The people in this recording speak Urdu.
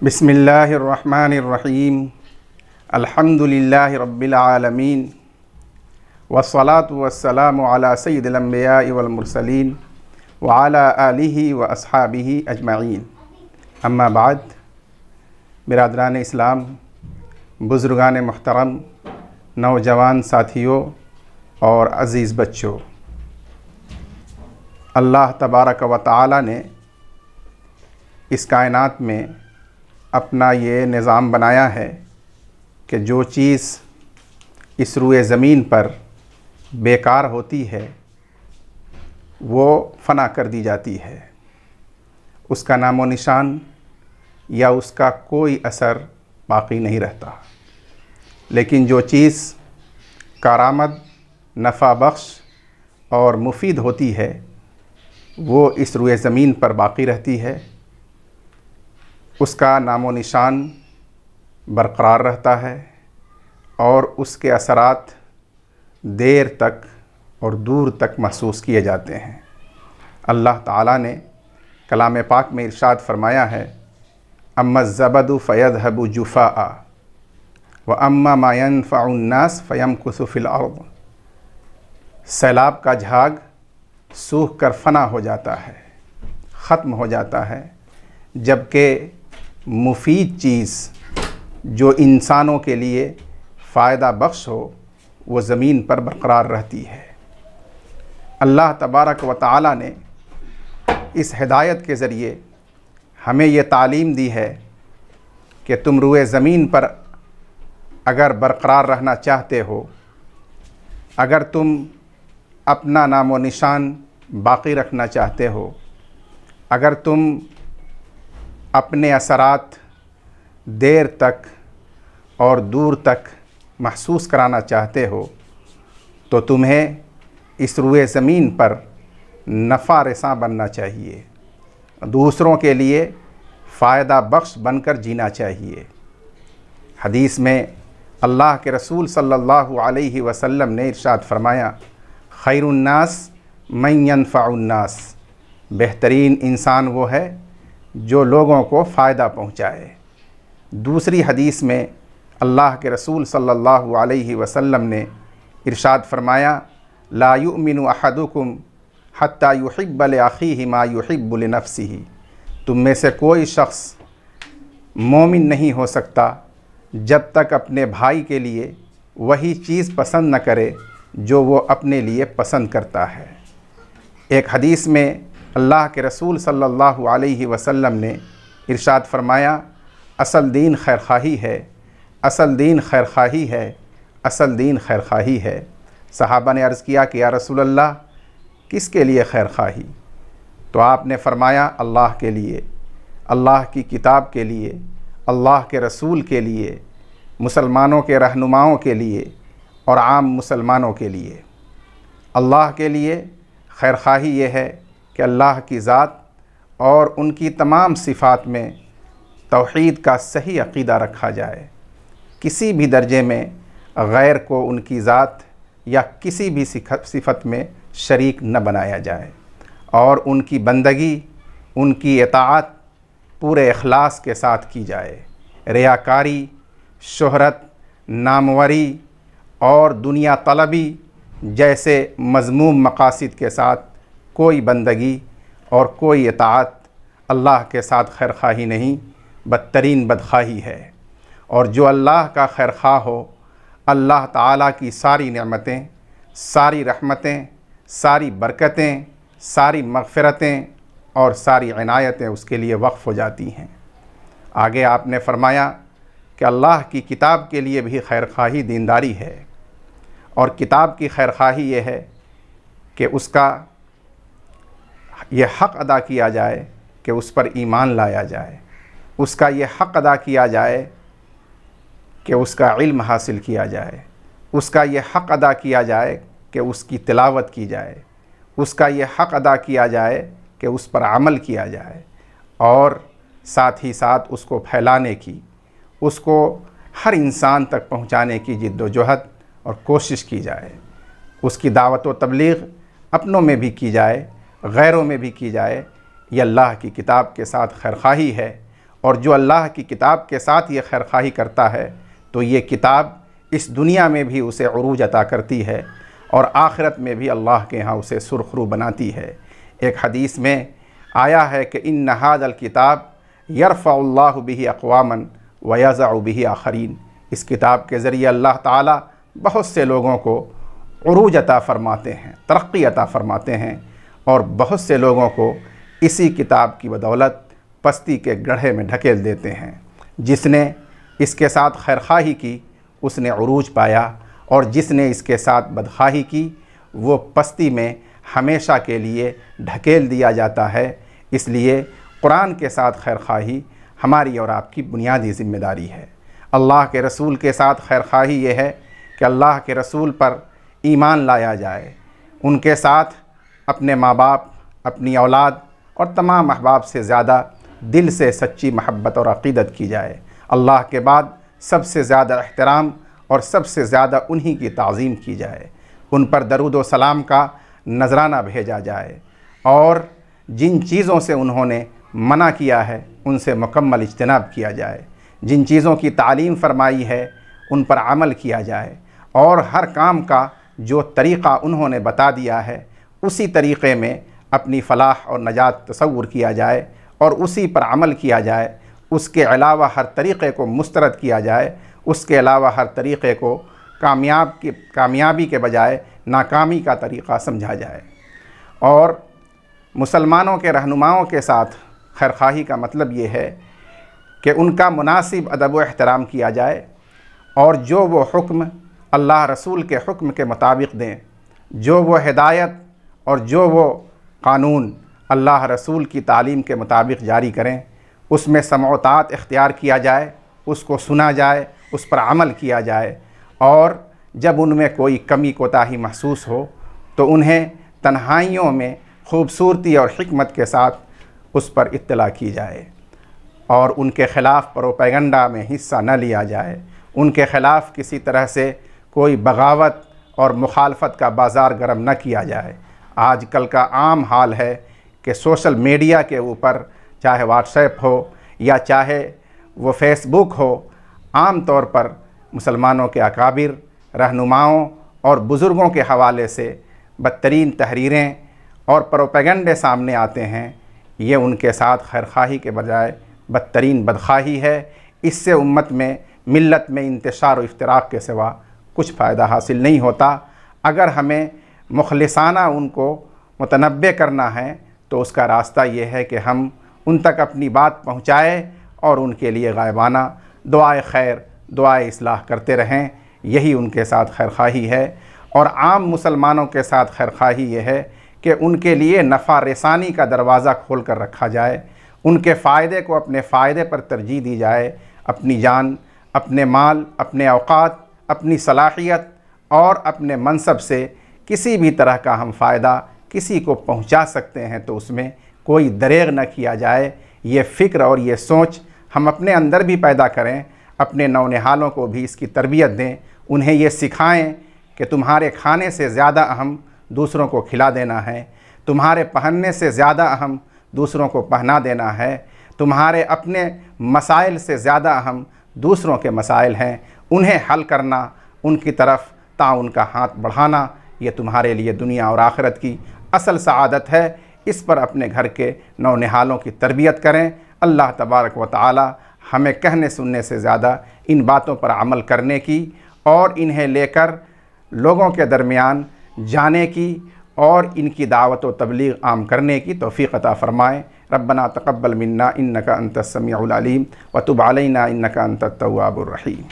بسم اللہ الرحمن الرحیم الحمدللہ رب العالمین والصلاة والسلام علی سید الانبیاء والمرسلین وعلی آلہ واصحابہ اجمعین، اما بعد۔ برادران اسلام، بزرگان محترم، نوجوان ساتھیوں اور عزیز بچوں، اللہ تبارک و تعالی نے اس کائنات میں اپنا یہ نظام بنایا ہے کہ جو چیز اس روئے زمین پر بیکار ہوتی ہے وہ فنا کر دی جاتی ہے، اس کا نام و نشان یا اس کا کوئی اثر باقی نہیں رہتا، لیکن جو چیز کارآمد، نفع بخش اور مفید ہوتی ہے وہ اس روئے زمین پر باقی رہتی ہے، اس کا نام و نشان برقرار رہتا ہے اور اس کے اثرات دیر تک اور دور تک محسوس کیے جاتے ہیں۔ اللہ تعالیٰ نے کلام پاک میں ارشاد فرمایا ہے، اما الزبد فیذهب جفاء واما ما ينفع الناس فیمکث فی الارض۔ سیلاب کا جھاگ سوکھ کر فنا ہو جاتا ہے، ختم ہو جاتا ہے، جبکہ مفید چیز جو انسانوں کے لیے فائدہ بخش ہو وہ زمین پر برقرار رہتی ہے۔ اللہ تبارک و تعالی نے اس ہدایت کے ذریعے ہمیں یہ تعلیم دی ہے کہ تم روئے زمین پر اگر برقرار رہنا چاہتے ہو، اگر تم اپنا نام و نشان باقی رکھنا چاہتے ہو، اگر تم اپنے اثرات دیر تک اور دور تک محسوس کرانا چاہتے ہو، تو تمہیں اس روئے زمین پر نفع رساں بننا چاہیے، دوسروں کے لیے فائدہ بخش بن کر جینا چاہیے۔ حدیث میں اللہ کے رسول صلی اللہ علیہ وسلم نے ارشاد فرمایا، خیر الناس من ينفع الناس، بہترین انسان وہ ہے جو لوگوں کو فائدہ پہنچائے۔ دوسری حدیث میں اللہ کے رسول صلی اللہ علیہ وسلم نے ارشاد فرمایا، لا یؤمن احدکم حتی یحب لاخیہ ما یحب لنفسہ، تم میں سے کوئی شخص مومن نہیں ہو سکتا جب تک اپنے بھائی کے لیے وہی چیز پسند نہ کرے جو وہ اپنے لیے پسند کرتا ہے۔ ایک حدیث میں اللہ کے رسول صلی اللہ علیہ وسلم نے ارشاد فرمایا، اصل دین خیرخواہی ہے، اصل دین خیرخواہی ہے، اصل دین خیرخواہی ہے۔ صحابہ نے عرض کیا کہ یا رسول اللہ، کس کے لیے خیرخواہی؟ تو آپ نے فرمایا، اللہ کے لیے، اللہ کی کتاب کے لیے، اللہ کے رسول کے لیے، مسلمانوں کے رہنماؤں کے لیے اور عام مسلمانوں کے لیے۔ اللہ کے لیے خیرخواہی یہ ہے کہ اللہ کی ذات اور ان کی تمام صفات میں توحید کا صحیح عقیدہ رکھا جائے، کسی بھی درجے میں غیر کو ان کی ذات یا کسی بھی صفت میں شریک نہ بنایا جائے، اور ان کی بندگی، ان کی اطاعت پورے اخلاص کے ساتھ کی جائے۔ ریاکاری، شہرت، ناموری اور دنیا طلبی جیسے مذموم مقاصد کے ساتھ کوئی بندگی اور کوئی اطاعت اللہ کے ساتھ خیرخواہی نہیں، بدترین بدخواہی ہے۔ اور جو اللہ کا خیرخواہ ہو، اللہ تعالیٰ کی ساری نعمتیں، ساری رحمتیں، ساری برکتیں، ساری مغفرتیں اور ساری عنایتیں اس کے لیے وقف ہو جاتی ہیں۔ آگے آپ نے فرمایا کہ اللہ کی کتاب کے لیے بھی خیرخواہی دینداری ہے، اور کتاب کی خیرخواہی یہ ہے کہ اس کا یہ حق ادا کیا جائے کہ اس پر ایمان لایا جائے، اس کا یہ حق ادا کیا جائے کہ اس کا علم حاصل کیا جائے، اس کا یہ حق ادا کیا جائے کہ اس کی تلاوت کی جائے، اس کا یہ حق ادا کیا جائے کہ اس پر عمل کیا جائے، اور ساتھ ہی ساتھ اس کو پھیلانے کی، اس کو ہر انسان تک پہنچانے کی جد و جہد اور کوشش کی جائے، اس کی دعوت و تبلیغ اپنوں میں بھی کی جائے، غیروں میں بھی کی جائے۔ یہ اللہ کی کتاب کے ساتھ خیرخواہی ہے، اور جو اللہ کی کتاب کے ساتھ یہ خیرخواہی کرتا ہے تو یہ کتاب اس دنیا میں بھی اسے عروج عطا کرتی ہے اور آخرت میں بھی اللہ کے ہاں اسے سرخرو بناتی ہے۔ ایک حدیث میں آیا ہے کہ ان ھذا الکتاب یرفع اللہ بہ اقواما ویضع بہ آخرین، اس کتاب کے ذریعے اللہ تعالیٰ بہت سے لوگوں کو عروج عطا فرماتے ہیں، ترقی عطا فرماتے ہیں، اور بہت سے لوگوں کو اسی کتاب کی بدولت پستی کے گڑھے میں ڈھکیل دیتے ہیں۔ جس نے اس کے ساتھ خیرخواہی کی اس نے عروج پایا، اور جس نے اس کے ساتھ بدخواہی کی وہ پستی میں ہمیشہ کے لیے ڈھکیل دیا جاتا ہے۔ اس لیے قرآن کے ساتھ خیرخواہی ہماری اور آپ کی بنیادی ذمہ داری ہے۔ اللہ کے رسول کے ساتھ خیرخواہی یہ ہے کہ اللہ کے رسول پر ایمان لایا جائے، ان کے ساتھ اپنے ماں باپ، اپنی اولاد اور تمام احباب سے زیادہ دل سے سچی محبت اور عقیدت کی جائے، اللہ کے بعد سب سے زیادہ احترام اور سب سے زیادہ انہی کی تعظیم کی جائے، ان پر درود و سلام کا نذرانہ بھیجا جائے، اور جن چیزوں سے انہوں نے منع کیا ہے ان سے مکمل اجتناب کیا جائے، جن چیزوں کی تعلیم فرمائی ہے ان پر عمل کیا جائے، اور ہر کام کا جو طریقہ انہوں نے بتا دیا ہے اسی طریقے میں اپنی فلاح اور نجات تصور کیا جائے اور اسی پر عمل کیا جائے، اس کے علاوہ ہر طریقے کو مسترد کیا جائے، اس کے علاوہ ہر طریقے کو کامیابی کے بجائے ناکامی کا طریقہ سمجھا جائے۔ اور مسلمانوں کے رہنماؤں کے ساتھ خیرخواہی کا مطلب یہ ہے کہ ان کا مناسب ادب و احترام کیا جائے، اور جو وہ حکم اللہ رسول کے حکم کے مطابق دیں، جو وہ ہدایت اور جو وہ قانون اللہ رسول کی تعلیم کے مطابق جاری کریں اس میں سمع و طاعت اختیار کیا جائے، اس کو سنا جائے، اس پر عمل کیا جائے، اور جب ان میں کوئی کمی کوتاہی محسوس ہو تو انہیں تنہائیوں میں خوبصورتی اور حکمت کے ساتھ اس پر اطلاع کی جائے، اور ان کے خلاف پروپیگنڈا میں حصہ نہ لیا جائے، ان کے خلاف کسی طرح سے کوئی بغاوت اور مخالفت کا بازار گرم نہ کیا جائے۔ آج کل کا عام حال ہے کہ سوشل میڈیا کے اوپر چاہے واٹس ایپ ہو یا چاہے وہ فیس بک ہو، عام طور پر مسلمانوں کے اکابر، رہنماؤں اور بزرگوں کے حوالے سے بدترین تحریریں اور پروپیگنڈے سامنے آتے ہیں۔ یہ ان کے ساتھ خیرخواہی کے بجائے بدترین بدخواہی ہے۔ اس سے امت میں، ملت میں انتشار و افتراق کے سوا کچھ فائدہ حاصل نہیں ہوتا۔ اگر ہمیں مخلصانہ ان کو متنبع کرنا ہے تو اس کا راستہ یہ ہے کہ ہم ان تک اپنی بات پہنچائیں اور ان کے لیے غائبانہ دعائے خیر، دعائے اصلاح کرتے رہیں، یہی ان کے ساتھ خیرخواہی ہے۔ اور عام مسلمانوں کے ساتھ خیرخواہی یہ ہے کہ ان کے لیے نفع رسانی کا دروازہ کھول کر رکھا جائے، ان کے فائدے کو اپنے فائدے پر ترجیح دی جائے، اپنی جان، اپنے مال، اپنے اوقات، اپنی صلاحیت اور اپنے منصب سے کسی بھی طرح کا ہم فائدہ کسی کو پہنچا سکتے ہیں تو اس میں کوئی دریغ نہ کیا جائے۔ یہ فکر اور یہ سوچ ہم اپنے اندر بھی پیدا کریں، اپنے نونہالوں کو بھی اس کی تربیت دیں، انہیں یہ سکھائیں کہ تمہارے کھانے سے زیادہ اہم دوسروں کو کھلا دینا ہے، تمہارے پہننے سے زیادہ اہم دوسروں کو پہنا دینا ہے، تمہارے اپنے مسائل سے زیادہ اہم دوسروں کے مسائل ہیں، انہیں حل کرنا، ان کی طرف تعاون کا ہاتھ بڑھانا، یہ تمہارے لیے دنیا اور آخرت کی اصل سعادت ہے۔ اس پر اپنے گھر کے نونہالوں کی تربیت کریں۔ اللہ تبارک و تعالی ہمیں کہنے سننے سے زیادہ ان باتوں پر عمل کرنے کی اور انہیں لے کر لوگوں کے درمیان جانے کی اور ان کی دعوت و تبلیغ عام کرنے کی توفیق عطا فرمائیں۔ ربنا تقبل منا انک انت السمیع العلیم وتب علینا انک انت التواب الرحیم۔